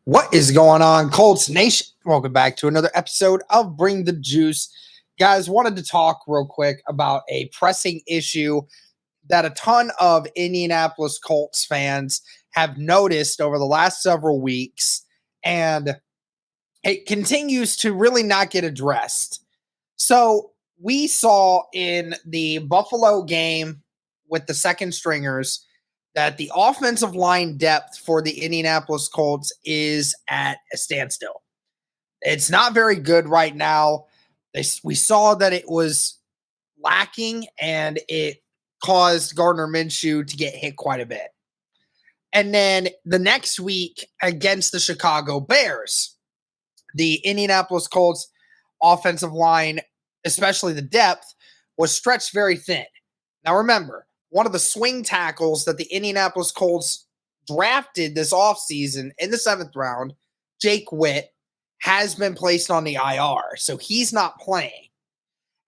What is going on, Colts Nation? Welcome back to another episode of Bring the Juice. Guys, wanted to talk real quick about a pressing issue that a ton of Indianapolis Colts fans have noticed over the last several weeks, and it continues to really not get addressed. So we saw in the Buffalo game with the second stringers that the offensive line depth for the Indianapolis Colts is at a standstill. It's not very good right now. We saw that it was lacking, and it caused Gardner Minshew to get hit quite a bit. And then the next week against the Chicago Bears, the Indianapolis Colts offensive line, especially the depth, was stretched very thin. Now remember, one of the swing tackles that the Indianapolis Colts drafted this offseason in the 7th round, Jake Witt, has been placed on the IR, so he's not playing.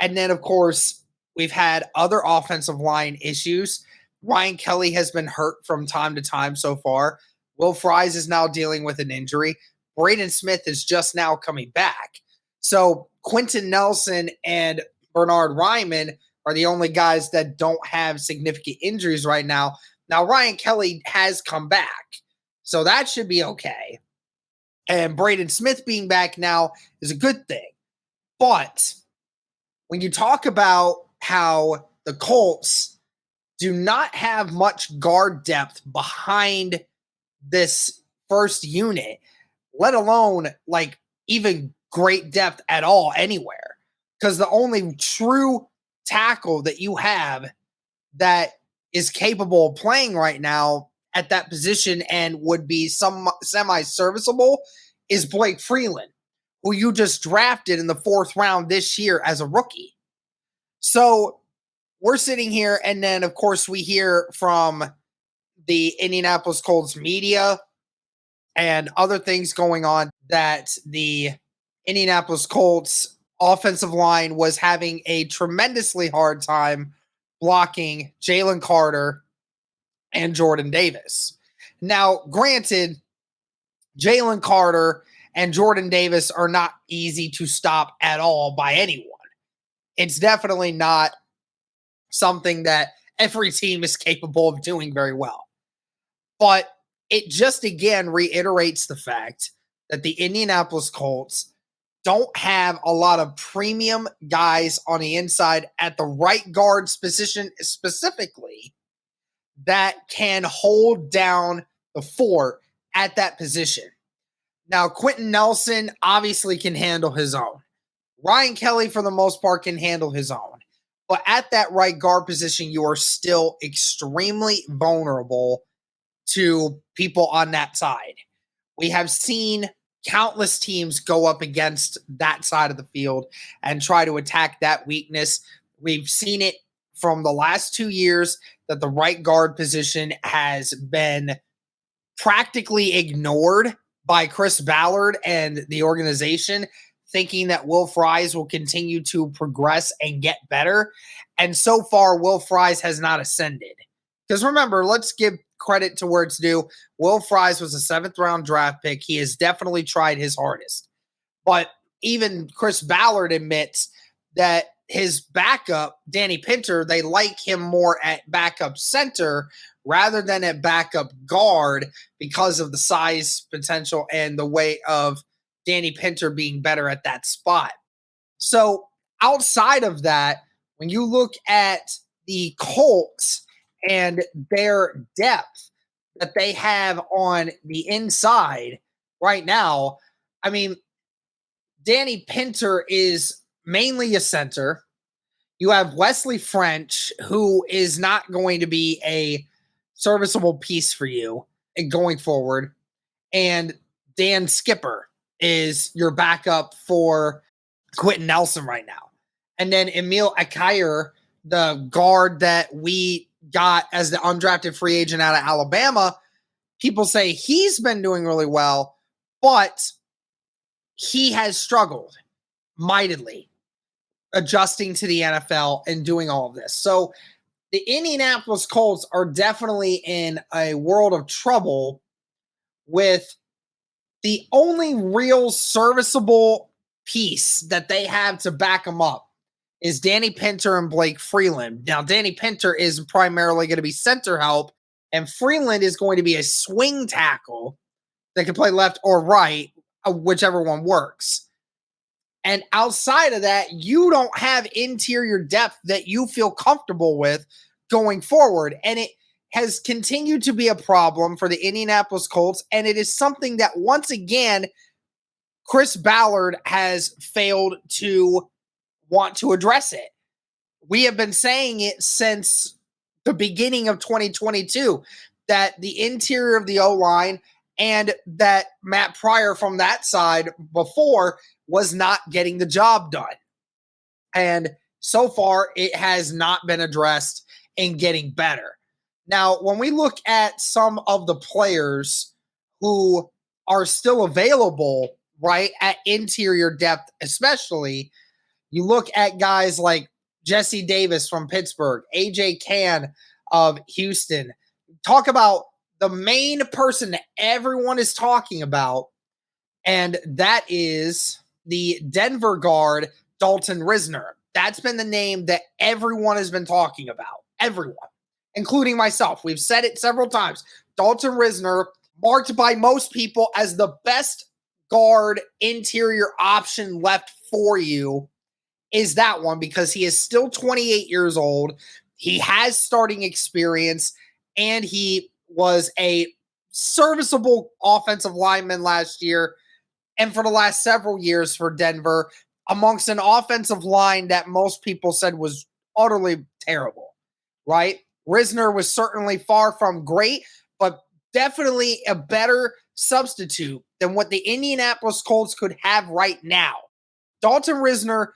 And then, of course, we've had other offensive line issues. Ryan Kelly has been hurt from time to time so far. Will Fries is now dealing with an injury. Braden Smith is just now coming back. So Quentin Nelson and Bernard Ryman are the only guys that don't have significant injuries right now. Now, Ryan Kelly has come back, so that should be okay. And Braden Smith being back now is a good thing. But when you talk about how the Colts do not have much guard depth behind this first unit, let alone like even great depth at all anywhere, because the only true tackle that you have that is capable of playing right now at that position and would be some semi-serviceable is Blake Freeland, who you just drafted in the 4th round this year as a rookie. So we're sitting here, and then, of course, we hear from the Indianapolis Colts media and other things going on that the Indianapolis Colts offensive line was having a tremendously hard time blocking Jalen Carter and Jordan Davis. Now, granted, Jalen Carter and Jordan Davis are not easy to stop at all by anyone. It's definitely not something that every team is capable of doing very well. But it just again reiterates the fact that the Indianapolis Colts don't have a lot of premium guys on the inside at the right guard position specifically that can hold down the fort at that position. Now, Quentin Nelson obviously can handle his own. Ryan Kelly, for the most part, can handle his own. But at that right guard position, you are still extremely vulnerable to people on that side. We have seen countless teams go up against that side of the field and try to attack that weakness. We've seen it from the last 2 years that the right guard position has been practically ignored by Chris Ballard and the organization, thinking that Will Fries will continue to progress and get better. And so far, Will Fries has not ascended. Because remember, let's give credit to where it's due. Will Fries was a 7th round draft pick. He has definitely tried his hardest. But even Chris Ballard admits that his backup, Danny Pinter, they like him more at backup center rather than at backup guard because of the size potential and the way of Danny Pinter being better at that spot. So outside of that, when you look at the Colts and their depth that they have on the inside right now, I mean, Danny Pinter is mainly a center. You have Wesley French, who is not going to be a serviceable piece for you going forward. And Dan Skipper is your backup for Quentin Nelson right now. And then Emil Akire, the guard that we got as the undrafted free agent out of Alabama, people say he's been doing really well, but he has struggled mightily adjusting to the NFL and doing all of this. So the Indianapolis Colts are definitely in a world of trouble with The only real serviceable piece that they have to back them up is Danny Pinter and Blake Freeland. Now, Danny Pinter is primarily going to be center help, and Freeland is going to be a swing tackle that can play left or right, whichever one works. And outside of that, you don't have interior depth that you feel comfortable with going forward. And it has continued to be a problem for the Indianapolis Colts. And it is something that, once again, Chris Ballard has failed to want to address it. We have been saying it since the beginning of 2022 that the interior of the O-line and that Matt Pryor from that side before was not getting the job done. And so far, it has not been addressed and getting better. Now, when we look at some of the players who are still available, right, at interior depth especially, you look at guys like Jesse Davis from Pittsburgh, AJ Cann of Houston. Talk about the main person that everyone is talking about, and that is the Denver guard, Dalton Risner. That's been the name that everyone has been talking about. Everyone, including myself. We've said it several times. Dalton Risner, marked by most people as the best guard interior option left for you, is that one because he is still 28 years old. He has starting experience, and he was a serviceable offensive lineman last year and for the last several years for Denver, amongst an offensive line that most people said was utterly terrible, right? Risner was certainly far from great, but definitely a better substitute than what the Indianapolis Colts could have right now. Dalton Risner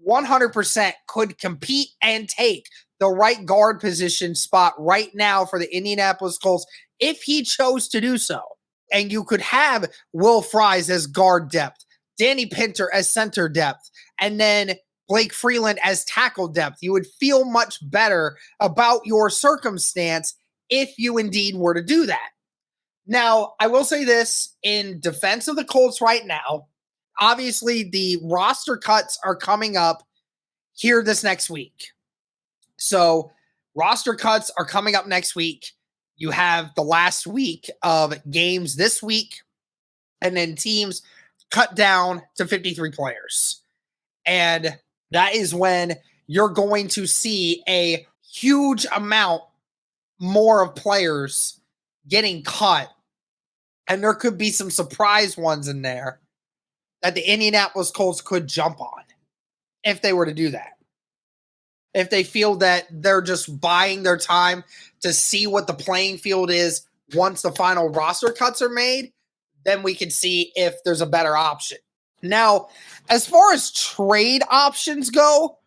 100% could compete and take the right guard position spot right now for the Indianapolis Colts if he chose to do so. And you could have Will Fries as guard depth, Danny Pinter as center depth, and then Blake Freeland as tackle depth. You would feel much better about your circumstance if you indeed were to do that. Now, I will say this in defense of the Colts right now. Obviously, the roster cuts are coming up here this next week. So, roster cuts are coming up next week. You have the last week of games this week, and then teams cut down to 53 players. And that is when you're going to see a huge amount more of players getting cut. And there could be some surprise ones in there that the Indianapolis Colts could jump on if they were to do that. If they feel that they're just buying their time to see what the playing field is once the final roster cuts are made, then we can see if there's a better option. Now, as far as trade options go,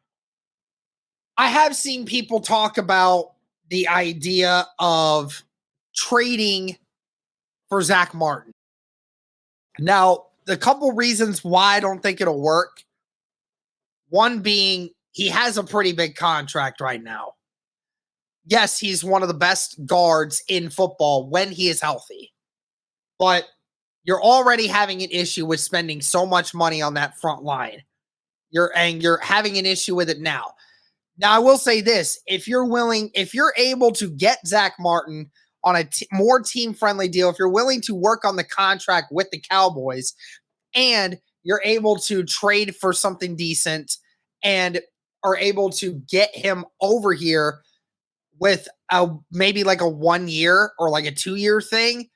I have seen people talk about the idea of trading for Zach Martin. Now, the couple reasons why I don't think it'll work. One being he has a pretty big contract right now. Yes, he's one of the best guards in football when he is healthy. But you're already having an issue with spending so much money on that front line. You're having an issue with it now. Now, I will say this. If you're able to get Zach Martin on a more team-friendly deal, if you're willing to work on the contract with the Cowboys, and you're able to trade for something decent and are able to get him over here with maybe like a 1 year or like a 2 year thing,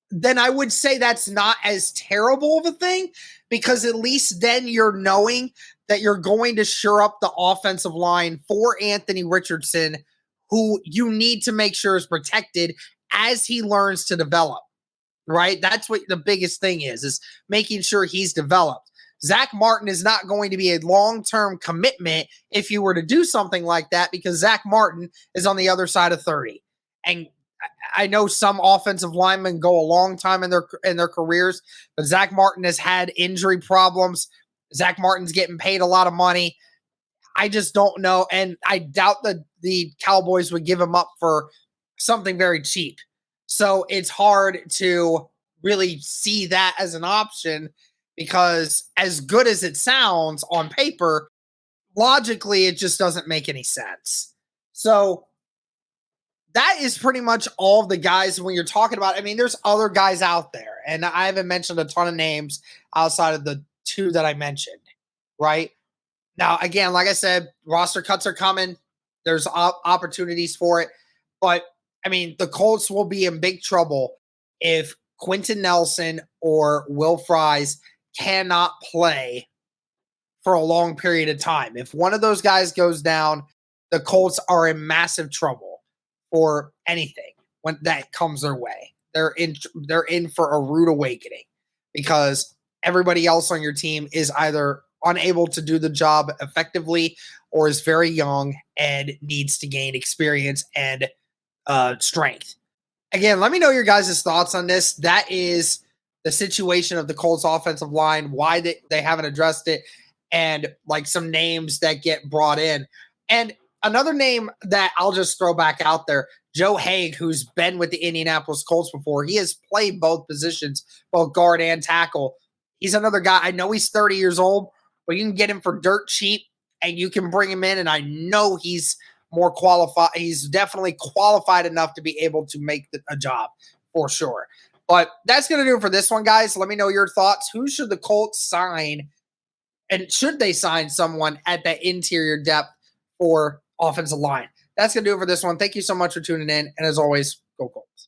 then I would say that's not as terrible of a thing, because at least then you're knowing that you're going to shore up the offensive line for Anthony Richardson, who you need to make sure is protected as he learns to develop, right? That's what the biggest thing is making sure he's developed. Zach Martin is not going to be a long-term commitment if you were to do something like that, because Zach Martin is on the other side of 30. And I know some offensive linemen go a long time in their careers, but Zach Martin has had injury problems. Zach Martin's getting paid a lot of money. I just don't know, and I doubt that the Cowboys would give him up for something very cheap. So it's hard to really see that as an option because as good as it sounds on paper, logically it just doesn't make any sense. So that is pretty much all of the guys when you're talking about. I mean, there's other guys out there, and I haven't mentioned a ton of names outside of the two that I mentioned, right? Now, again, like I said, roster cuts are coming. There's opportunities for it. But, I mean, the Colts will be in big trouble if Quentin Nelson or Will Fries cannot play for a long period of time. If one of those guys goes down, the Colts are in massive trouble for anything when that comes their way. They're in for a rude awakening because everybody else on your team is either unable to do the job effectively or is very young and needs to gain experience and strength. Again, let me know your guys' thoughts on this. That is the situation of the Colts offensive line, why they haven't addressed it, and like some names that get brought in. And another name that I'll just throw back out there, Joe Haig, who's been with the Indianapolis Colts before. He has played both positions, both guard and tackle. He's another guy. I know he's 30 years old, but you can get him for dirt cheap and you can bring him in. And I know he's more qualified. He's definitely qualified enough to be able to make a job for sure. But that's going to do it for this one, guys. Let me know your thoughts. Who should the Colts sign? And should they sign someone at that interior depth for offensive line? That's going to do it for this one. Thank you so much for tuning in. And as always, go Colts.